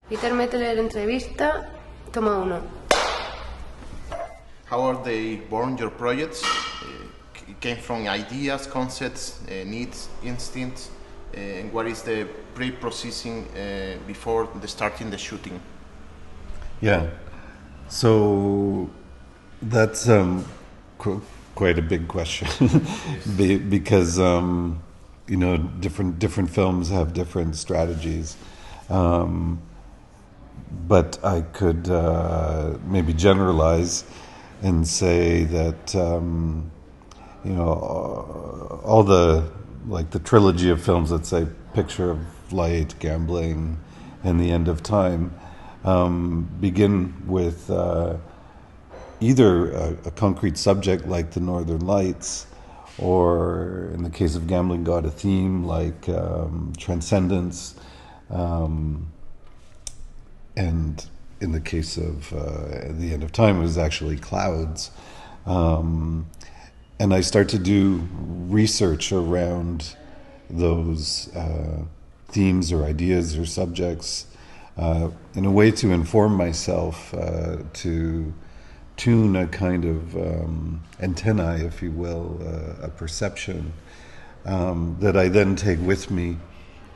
Peter Mettler, Entrevista, toma 1. How are they born, your projects? It came from ideas, concepts, needs, instincts, and what is the pre-processing before starting the shooting? Yeah, so that's quite a big question because different films have different strategies. But I could maybe generalize and say that all the trilogy of films, let's say Picture of Light, Gambling, and The End of Time, begin with either a concrete subject like the Northern Lights, or in the case of Gambling, got a theme like transcendence. And in the case of The End of Time, it was actually clouds. And I start to do research around those themes or ideas or subjects in a way to inform myself, to tune a kind of antennae, if you will, a perception that I then take with me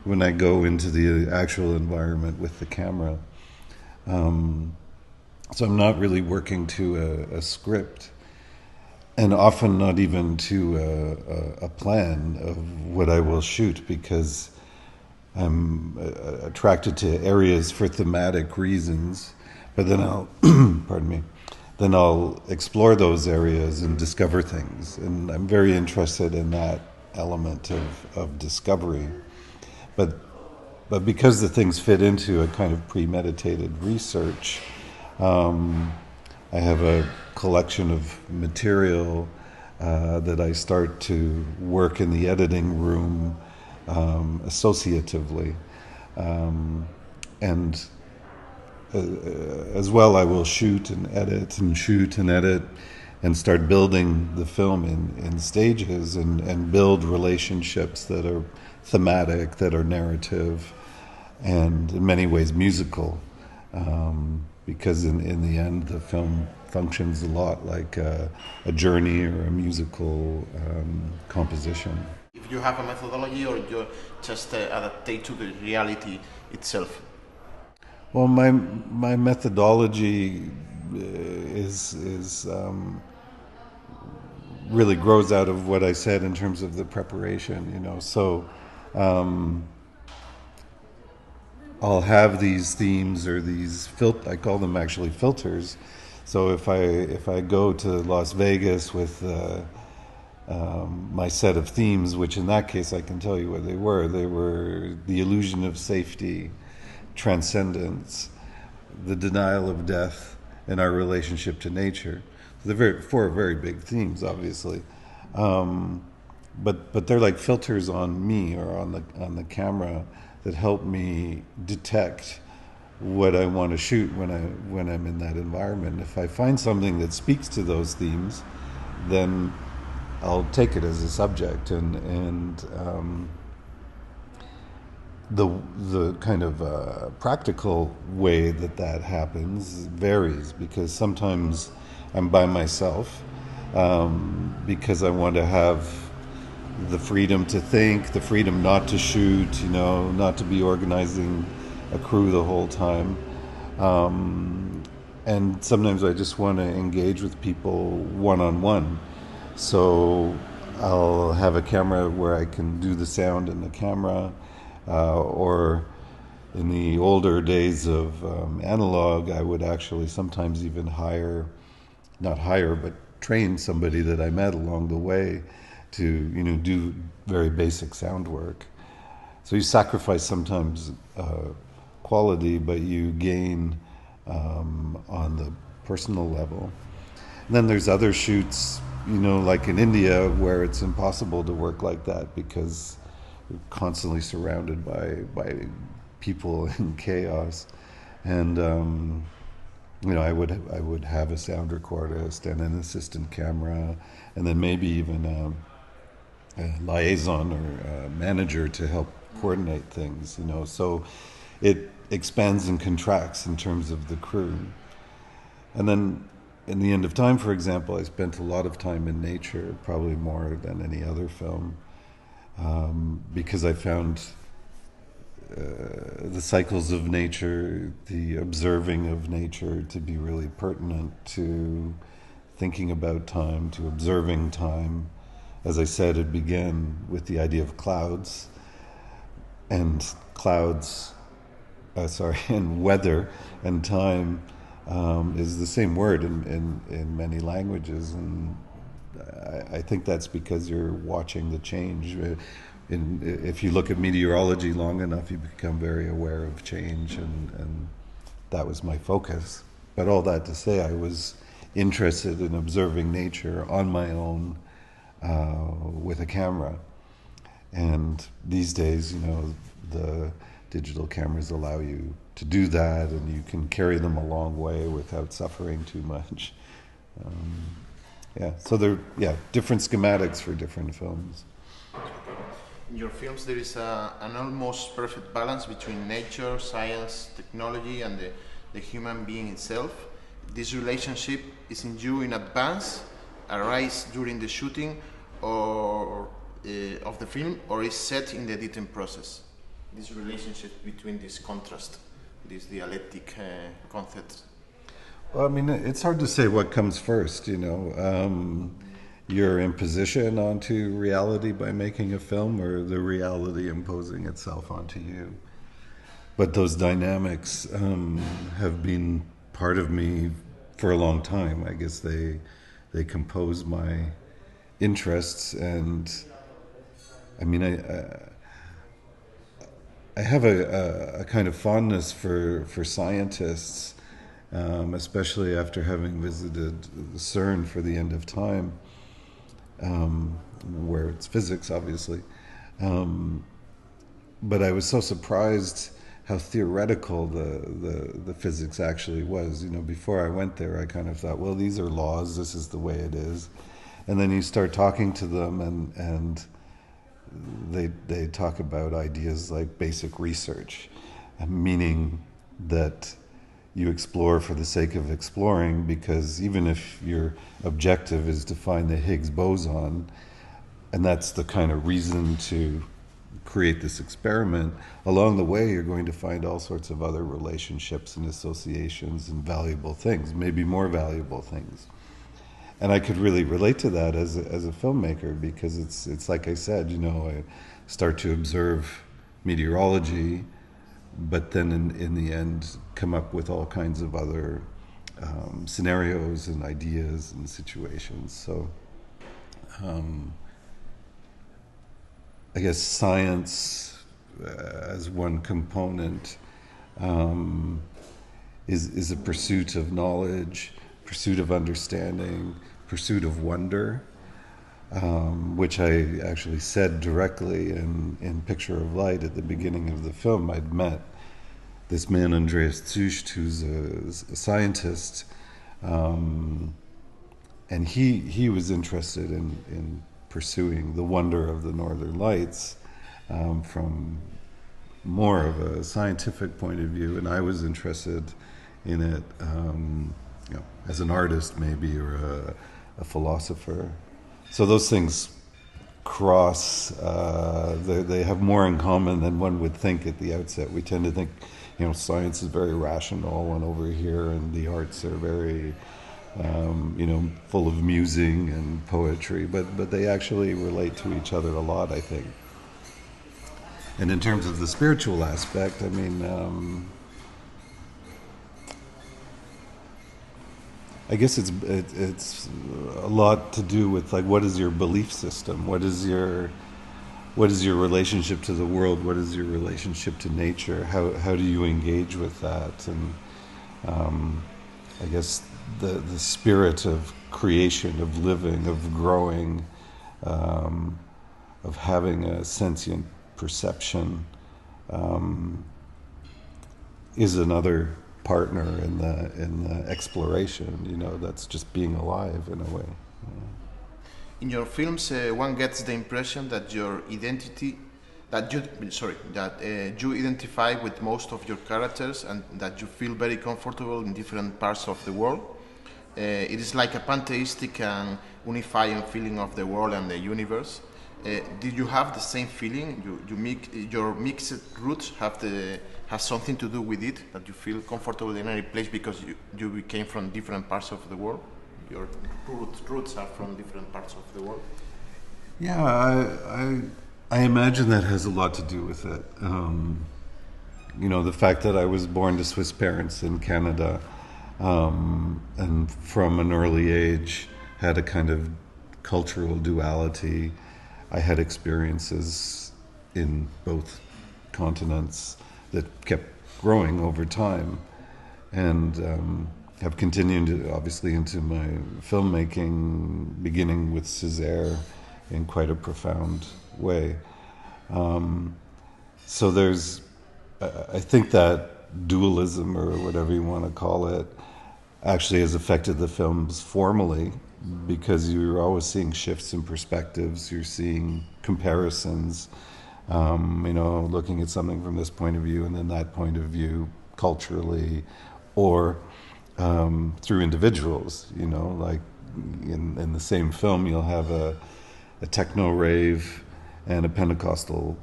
when I go into the actual environment with the camera. So I'm not really working to a script, and often not even to a plan of what I will shoot, because I'm attracted to areas for thematic reasons, but then I'll then I'll explore those areas and discover things, and I'm very interested in that element of discovery. But because the things fit into a kind of premeditated research, I have a collection of material that I start to work in the editing room associatively. And as well, I will shoot and edit and start building the film in stages and build relationships that are thematic, that are narrative, and in many ways musical, because in the end the film functions a lot like a journey or a musical composition. If you have a methodology, or you just adaptate to the reality itself? Well, my methodology is really grows out of what I said in terms of the preparation, so I'll have these themes or these I call them actually filters. So if I go to Las Vegas with my set of themes, which in that case I can tell you what they were. They were the illusion of safety, transcendence, the denial of death, and our relationship to nature. They're four very big themes, obviously, but they're like filters on me or on the camera that help me detect what I want to shoot when I'm in that environment. If I find something that speaks to those themes, then I'll take it as a subject, and the kind of practical way that happens varies, because sometimes I'm by myself because I want to have the freedom to think, the freedom not to shoot, not to be organizing a crew the whole time. And sometimes I just want to engage with people one-on-one. So I'll have a camera where I can do the sound in the camera, or in the older days of analog, I would actually sometimes even but train somebody that I met along the way to, do very basic sound work. So you sacrifice sometimes quality, but you gain on the personal level. And then there's other shoots, like in India, where it's impossible to work like that because you're constantly surrounded by people and chaos. And I would have a sound recordist and an assistant camera, and then maybe even a liaison or a manager to help coordinate things. So expands and contracts in terms of the crew. And then in The End of Time, for example, I spent a lot of time in nature, probably more than any other film, because I found the cycles of nature, the observing of nature to be really pertinent to thinking about time, to observing time. As I said, it began with the idea of clouds, and and weather and time is the same word in many languages, and I think that's because you're watching the change. If you look at meteorology long enough, you become very aware of change, and that was my focus. But all that to say, I was interested in observing nature on my own with a camera. And these days, the digital cameras allow you to do that, and you can carry them a long way without suffering too much. So they're different schematics for different films. In your films, there is an almost perfect balance between nature, science, technology, and the human being itself. This relationship is in you in advance, arise during the shooting or of the film, or is set in the editing process. This relationship between this contrast, this dialectic concept. Well, I mean, it's hard to say what comes first, your imposition onto reality by making a film, or the reality imposing itself onto you. But those dynamics have been part of me for a long time. I guess they compose my interests, and I mean, I have a kind of fondness for scientists, especially after having visited CERN for The End of Time, where it's physics, obviously. But I was so surprised how theoretical the physics actually was. Before I went there, I kind of thought, well, these are laws, this is the way it is. And then you start talking to them, and they talk about ideas like basic research, meaning that you explore for the sake of exploring, because even if your objective is to find the Higgs boson, and that's the kind of reason to create this experiment, along the way you're going to find all sorts of other relationships and associations and valuable things, maybe more valuable things. And I could really relate to that as a filmmaker, because it's like I said, I start to observe meteorology, but then in the end come up with all kinds of other scenarios and ideas and situations. So I guess science as one component is a pursuit of knowledge, pursuit of understanding, pursuit of wonder, which I actually said directly in Picture of Light at the beginning of the film. I'd met this man, Andreas Zücht, who's a scientist, and he was interested in pursuing the wonder of the Northern Lights from more of a scientific point of view, and I was interested in it as an artist maybe, or a philosopher. So those things cross, they have more in common than one would think at the outset. We tend to think, science is very rational, and over here, and the arts are very, full of musing and poetry, but they actually relate to each other a lot, I think. And in terms of the spiritual aspect, I mean, I guess it's a lot to do with, like, what is your belief system? What is your relationship to the world? What is your relationship to nature? How do you engage with that? And I guess the spirit of creation, of living, of growing, of having a sentient perception is another partner in the exploration, that's just being alive in a way. In your films, one gets the impression that your identity you identify with most of your characters and that you feel very comfortable in different parts of the world. It is like a pantheistic and unifying feeling of the world and the universe. Did you have the same feeling? Your mixed roots have something to do with it, that you feel comfortable in any place because you came from different parts of the world? Your roots are from different parts of the world? Yeah, I imagine that has a lot to do with it. The fact that I was born to Swiss parents in Canada, and from an early age had a kind of cultural duality. I had experiences in both continents that kept growing over time, and have continued obviously into my filmmaking, beginning with Césaire in quite a profound way. So there's, I think that dualism, or whatever you want to call it, actually has affected the films formally, because you're always seeing shifts in perspectives, you're seeing comparisons, looking at something from this point of view and then that point of view culturally, or through individuals, like in the same film you'll have a techno rave and a Pentecostal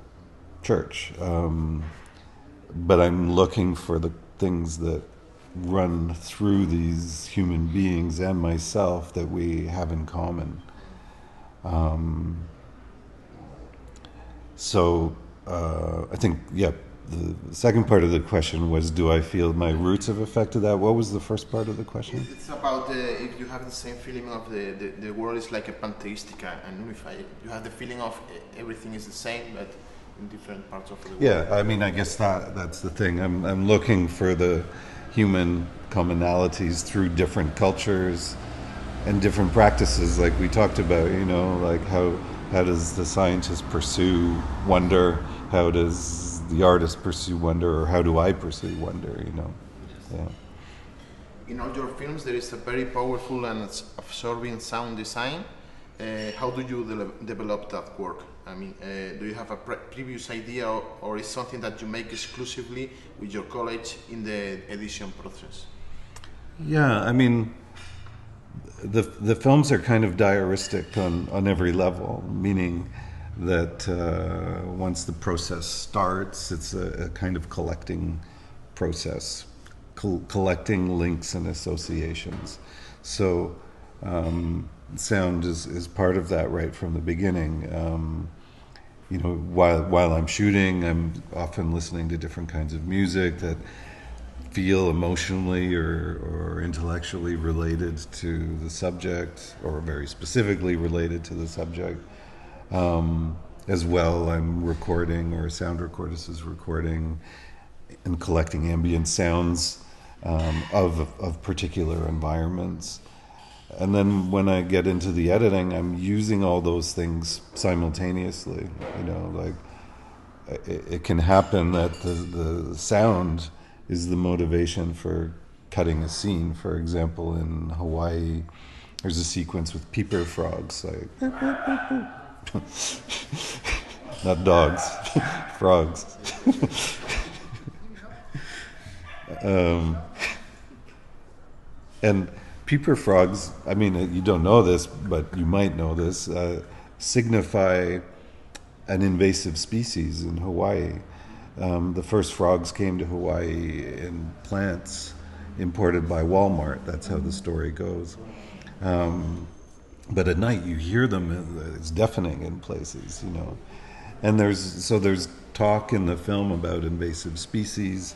church. But I'm looking for the things that run through these human beings and myself that we have in common. I think, the second part of the question was, do I feel my roots have affected that? What was the first part of the question? It's about if you have the same feeling of the world is like a pantheistic and unified. You have the feeling of everything is the same, but in different parts of the world. Yeah, I mean, I guess that's the thing. I'm looking for the human commonalities through different cultures and different practices, like we talked about, like how does the scientist pursue wonder, how does the artist pursue wonder, or how do I pursue wonder, Yeah. In all your films there is a very powerful and absorbing sound design. How do you develop that work? I mean, do you have a previous idea, or is something that you make exclusively with your college in the edition process? Yeah, I mean, the films are kind of diaristic on every level, meaning that once the process starts, it's a kind of collecting process, collecting links and associations. So sound is part of that right from the beginning. While I'm shooting, I'm often listening to different kinds of music that feel emotionally or intellectually related to the subject, or very specifically related to the subject. As well, I'm recording, or a sound recordist is recording and collecting ambient sounds of particular environments. And then when I get into the editing, I'm using all those things simultaneously. Like it can happen that the sound is the motivation for cutting a scene. For example, in Hawaii, there's a sequence with peeper frogs, like not dogs, frogs. And peeper frogs, I mean, you don't know this, but you might know this, signify an invasive species in Hawaii. The first frogs came to Hawaii in plants imported by Walmart. That's how the story goes. But at night you hear them, it's deafening in places, And there's talk in the film about invasive species.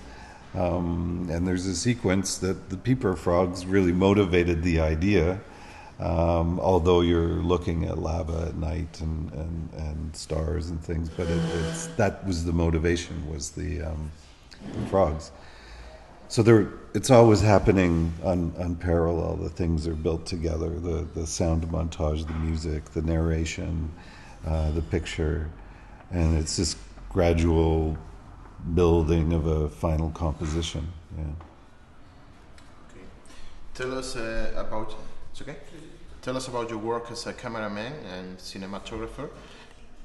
And there's a sequence that the peeper frogs really motivated the idea, although you're looking at lava at night and stars and things, but that was the motivation, was the frogs. So it's always happening on parallel. The things are built together, the sound montage, the music, the narration, the picture, and it's this gradual building of a final composition. Yeah. Okay. Tell us about your work as a cameraman and cinematographer.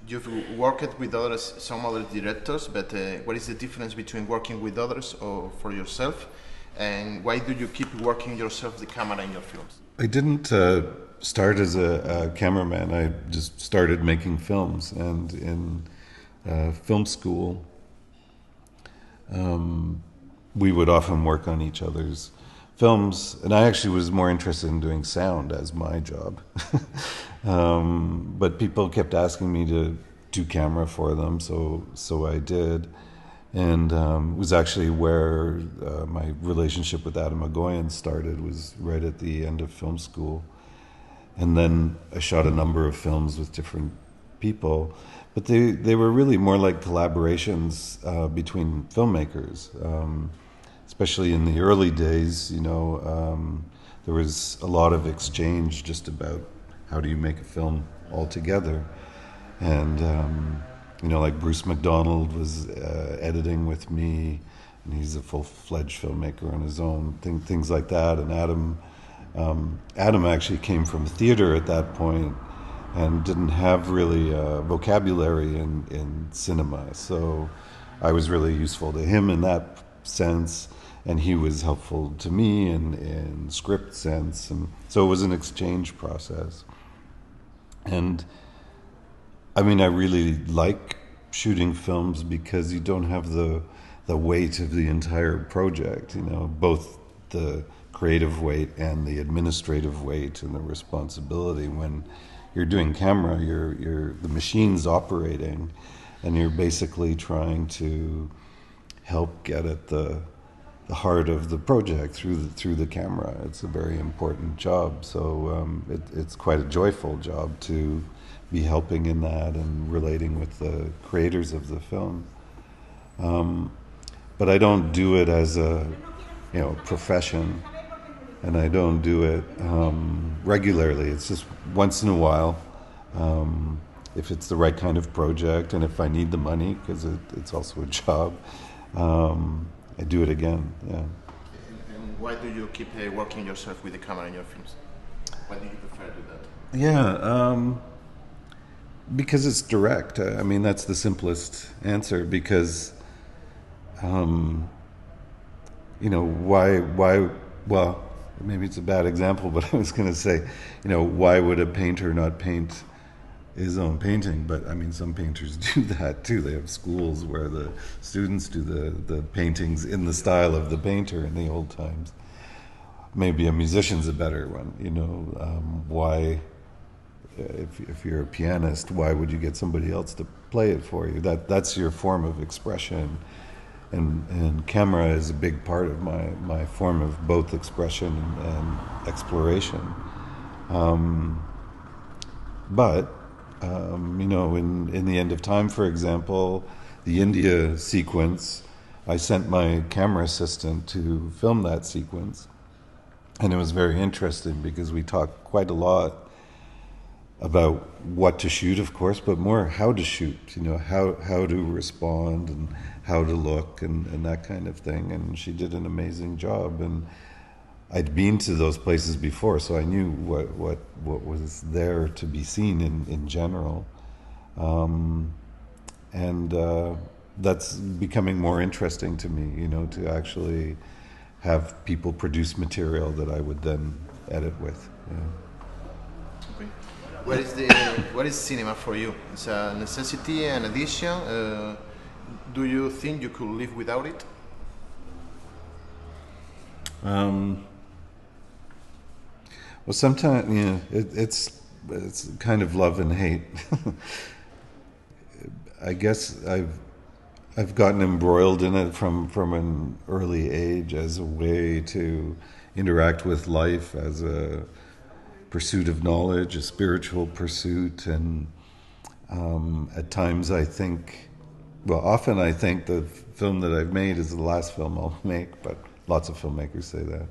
you've worked with others, some other directors, but what is the difference between working with others or for yourself? And why do you keep working yourself the camera in your films? I didn't start as a cameraman. I just started making films, and in film school, we would often work on each other's films, and I actually was more interested in doing sound as my job. But people kept asking me to do camera for them, so I did. And it was actually where my relationship with Amyga started, was right at the end of film school. And then I shot a number of films with different people, but they were really more like collaborations between filmmakers. Especially in the early days, there was a lot of exchange just about how do you make a film all together. And like Bruce McDonald was editing with me, and he's a full-fledged filmmaker on his own, things like that. And Adam actually came from theater at that point and didn't have really a vocabulary in cinema, so I was really useful to him in that sense, and he was helpful to me in script sense, and so it was an exchange process. And I mean, I really like shooting films because you don't have the weight of the entire project, both the creative weight and the administrative weight and the responsibility. When you're doing camera, the machine's operating, and you're basically trying to help get at the heart of the project through the camera. It's a very important job, so it's quite a joyful job to be helping in that and relating with the creators of the film. But I don't do it as a profession, and I don't do it regularly. It's just once in a while, if it's the right kind of project, and if I need the money, because it's also a job, I do it again. Yeah. And why do you keep working yourself with the camera in your films? Why do you prefer to do that? Yeah, because it's direct. I mean, that's the simplest answer. Because, why? Well, maybe it's a bad example, but I was going to say, why would a painter not paint his own painting? But I mean, some painters do that too. They have schools where the students do the paintings in the style of the painter in the old times. Maybe a musician's a better one. Why, if you're a pianist, why would you get somebody else to play it for you? That's your form of expression. And camera is a big part of my form of both expression and exploration. But in the End of Time, for example, the India sequence, I sent my camera assistant to film that sequence, and it was very interesting because we talked quite a lot about what to shoot, of course, but more how to shoot, how to respond and how to look and that kind of thing. And she did an amazing job. And I'd been to those places before, so I knew what was there to be seen in general. And that's becoming more interesting to me, to actually have people produce material that I would then edit with. Yeah. Okay. What is cinema for you? It's a necessity, an addition. Do you think you could live without it? Well, sometimes it's kind of love and hate. I guess I've gotten embroiled in it from an early age as a way to interact with life, as a pursuit of knowledge, a spiritual pursuit, and at times often I think the film that I've made is the last film I'll make, but lots of filmmakers say that.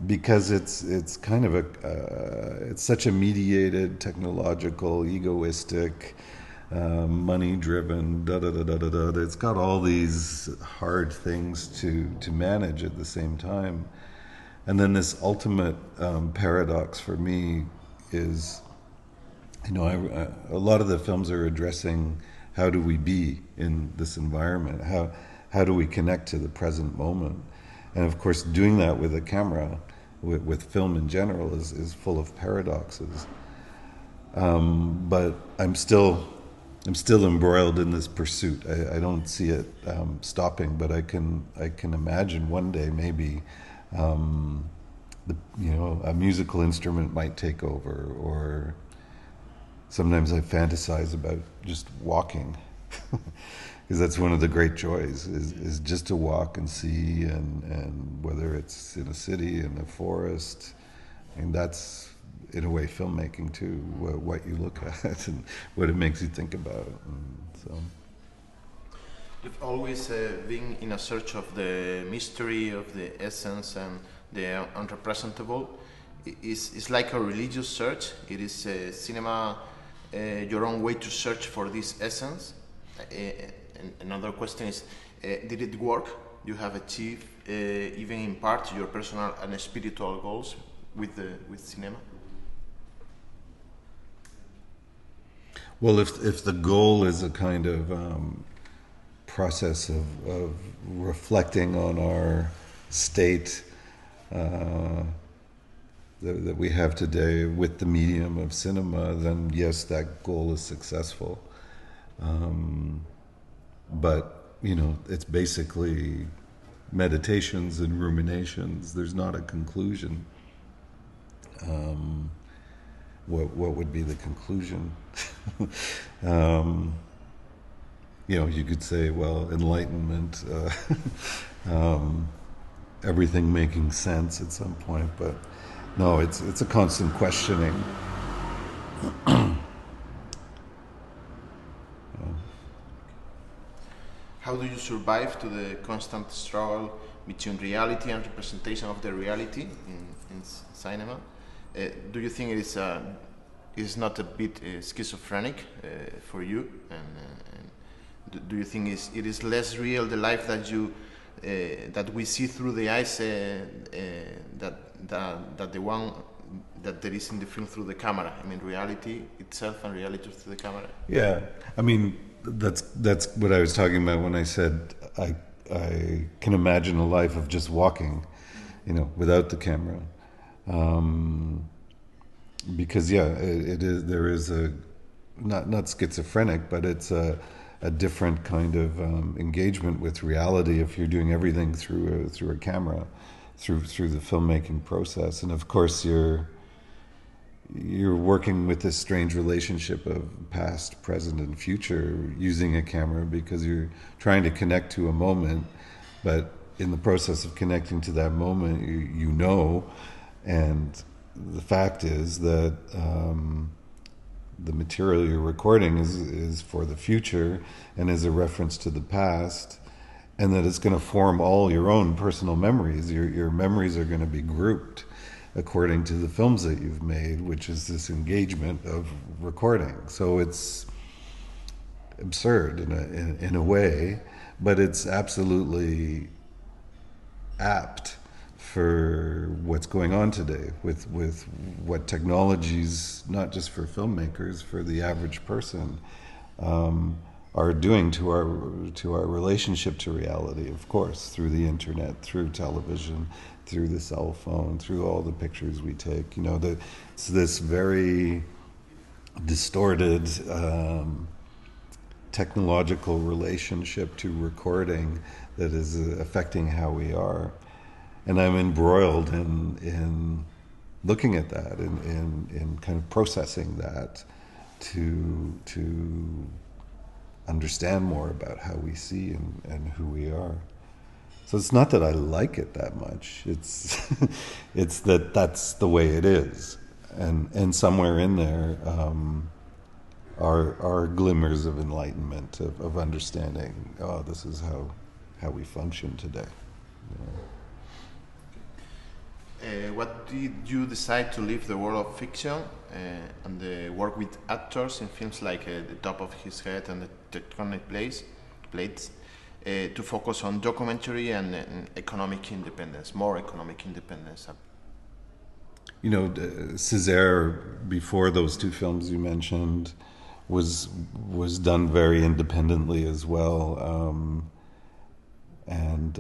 Because it's kind of it's such a mediated, technological, egoistic, money-driven, da-da-da-da-da-da. It's got all these hard things to manage at the same time. And then this ultimate paradox for me is you know, a lot of the films are addressing how do we be in this environment, how do we connect to the present moment, and of course doing that with a camera, with film in general, is full of paradoxes. But I'm still embroiled in this pursuit. I don't see it stopping, but I can imagine one day maybe a musical instrument might take over, or sometimes I fantasize about just walking, because that's one of the great joys is just to walk and see, and whether it's in a city, in a forest, and that's in a way filmmaking too, what you look at and what it makes you think about. And so you've always been in a search of the mystery, of the essence and the unrepresentable. It's like a religious search. It is cinema, your own way to search for this essence. And another question is, did it work? You have achieved, even in part, your personal and spiritual goals with cinema? Well, if the goal is a kind of process of reflecting on our state that we have today with the medium of cinema, then yes, that goal is successful. But, you know, it's basically meditations and ruminations. There's not a conclusion. What would be the conclusion? You know, you could say, well, enlightenment, everything making sense at some point, but no, it's a constant questioning. How do you survive to the constant struggle between reality and representation of the reality in cinema? Do you think it is not a bit schizophrenic for you? And do you think it is less real, the life that you that we see through the eyes that the one that there is in the film through the camera? I mean, reality itself and reality through the camera. Yeah, I mean, that's what I was talking about when I said I can imagine a life of just walking, you know, without the camera. Because there is a not schizophrenic, but it's a different kind of engagement with reality if you're doing everything through a camera, through the filmmaking process. And of course you're working with this strange relationship of past, present, and future using a camera, because you're trying to connect to a moment, but in the process of connecting to that moment, you know, and the fact is that the material you're recording is for the future and is a reference to the past, and that it's going to form all your own personal memories. Your memories are going to be grouped according to the films that you've made, which is this engagement of recording. So it's absurd in a way, but it's absolutely apt for what's going on today with what technologies, not just for filmmakers, for the average person, are doing to our relationship to reality, of course, through the internet, through television, through the cell phone, through all the pictures we take. You know, it's this very distorted technological relationship to recording that is affecting how we are. And I'm embroiled in looking at that, in kind of processing that to understand more about how we see and who we are. So it's not that I like it that much. It's it's that that's the way it is, and somewhere in there are glimmers of enlightenment, of understanding. Oh, this is how we function today. You know? What did you decide to leave the world of fiction and work with actors in films like The Top of His Head and The Tectonic Plates to focus on documentary and economic independence, more economic independence? Césaire, before those two films you mentioned, was done very independently as well, and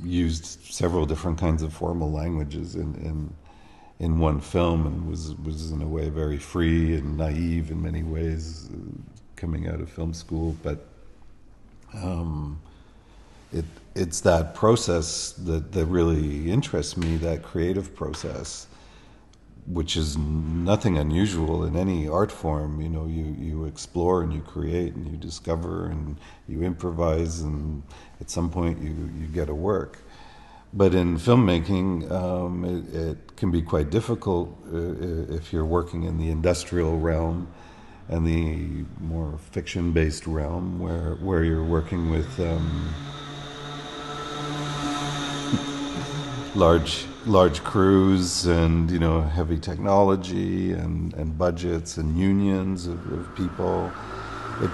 used several different kinds of formal languages in one film, and was in a way very free and naive in many ways, coming out of film school. But it's that process that really interests me, that creative process, which is nothing unusual in any art form. You explore and you create and you discover and you improvise, and at some point you get a work. But in filmmaking, it can be quite difficult if you're working in the industrial realm and the more fiction-based realm, where you're working with large crews and heavy technology and budgets and unions of people. It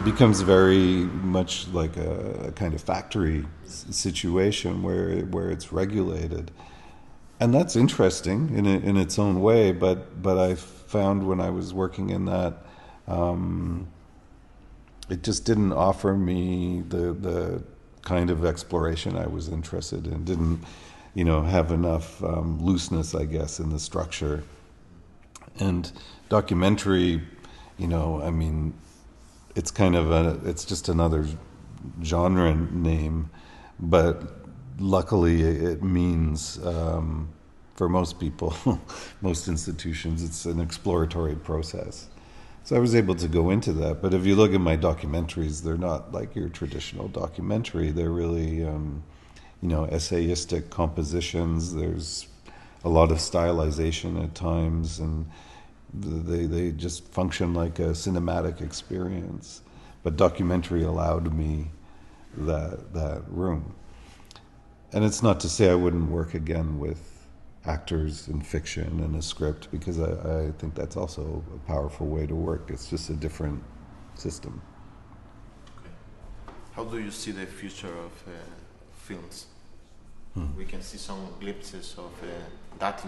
becomes very much like a kind of factory situation where it's regulated, and that's interesting in its own way. But I found when I was working in that, it just didn't offer me the kind of exploration I was interested in. Didn't have enough looseness, I guess, in the structure. And documentary, it's kind of it's just another genre name, but luckily it means, for most people, most institutions, it's an exploratory process. So I was able to go into that. But if you look at my documentaries, they're not like your traditional documentary. They're really, essayistic compositions. There's a lot of stylization at times, and they just function like a cinematic experience. But documentary allowed me that room. And it's not to say I wouldn't work again with actors in fiction and a script, because I think that's also a powerful way to work. It's just a different system. Okay. How do you see the future of films? We can see some glimpses of that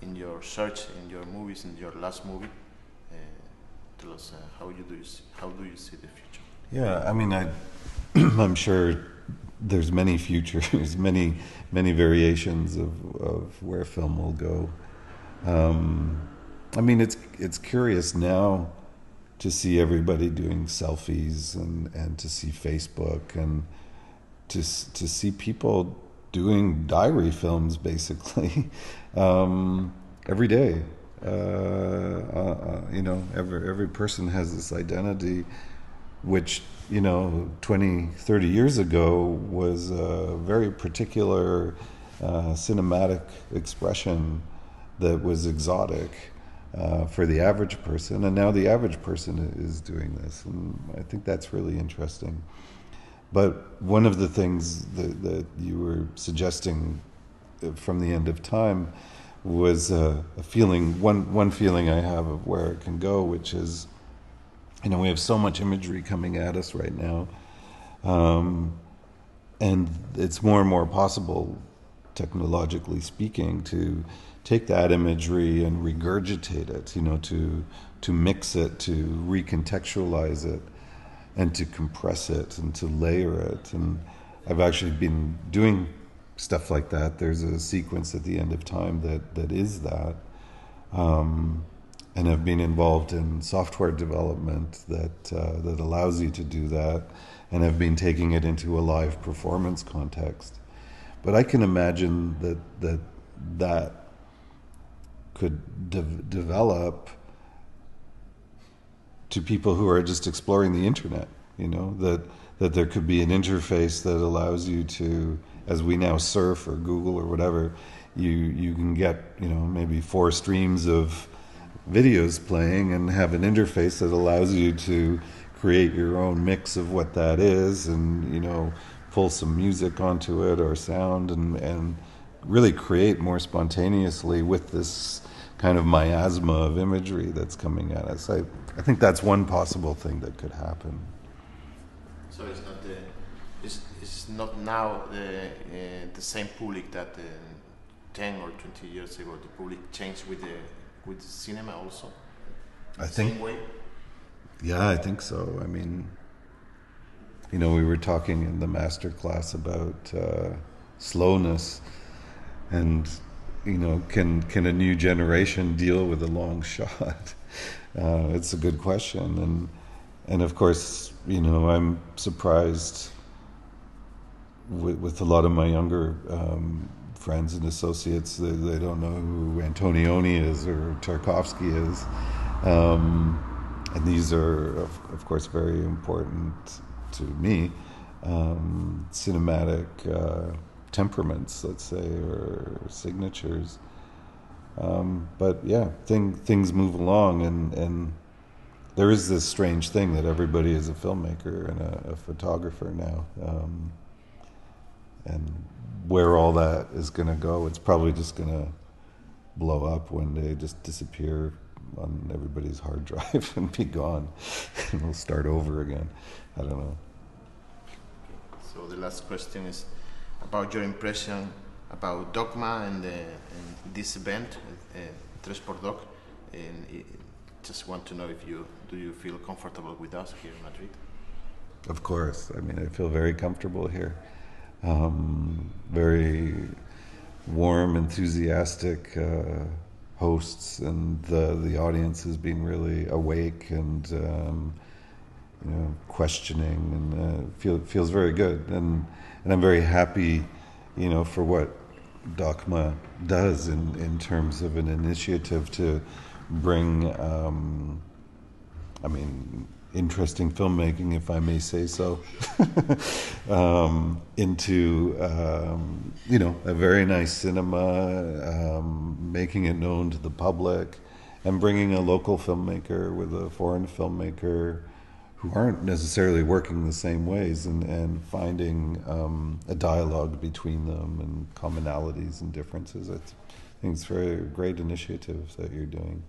in your search, in your movies, in your last movie. Tell us how do you see the future? Yeah, I'm sure there's many futures, many variations of where film will go. It's curious now to see everybody doing selfies and to see Facebook and to see people doing diary films basically every day. Every person has this identity, which 20, 30 years ago was a very particular cinematic expression that was exotic for the average person, and now the average person is doing this, and I think that's really interesting. But one of the things that you were suggesting from the end of time was a feeling, one feeling I have of where it can go, which is, we have so much imagery coming at us right now, and it's more and more possible, technologically speaking, to take that imagery and regurgitate it, to mix it, to recontextualize it, and to compress it and to layer it. And I've actually been doing stuff like that. There's a sequence at the end of time that is that. And I've been involved in software development that allows you to do that, and I've been taking it into a live performance context. But I can imagine that could develop to people who are just exploring the internet, that there could be an interface that allows you to, as we now surf or Google or whatever, you can get, maybe 4 streams of videos playing and have an interface that allows you to create your own mix of what that is, and pull some music onto it or sound, and really create more spontaneously with this kind of miasma of imagery that's coming at us. I think that's one possible thing that could happen. So it's not now the same public that 10 or 20 years ago, the public changed with the cinema also? I think, same way? yeah, I think so. I mean, you know, we were talking in the master class about slowness, and you know, can a new generation deal with a long shot? It's a good question, and of course, you know, I'm surprised with a lot of my younger friends and associates. They don't know who Antonioni is or Tarkovsky is, and these are of course very important to me, cinematic temperaments, let's say, or signatures. But yeah, things move along, and there is this strange thing that everybody is a filmmaker and a photographer now. And where all that is going to go, it's probably just going to blow up one day, just disappear on everybody's hard drive and be gone. And we'll start over again. I don't know. So the last question is about your impression about DOCMA and this event, 3xDoc. And just want to know if do you feel comfortable with us here in Madrid? Of course. I mean, I feel very comfortable here. Very warm, enthusiastic hosts, and the audience has been really awake and you know, questioning, and feels very good. And I'm very happy, you know, for what DOCMA does in terms of an initiative to bring, I mean, interesting filmmaking, if I may say so, into you know, a very nice cinema, making it known to the public, and bringing a local filmmaker with a foreign filmmaker who aren't necessarily working the same ways, and finding a dialogue between them and commonalities and differences. I think it's very great initiatives that you're doing.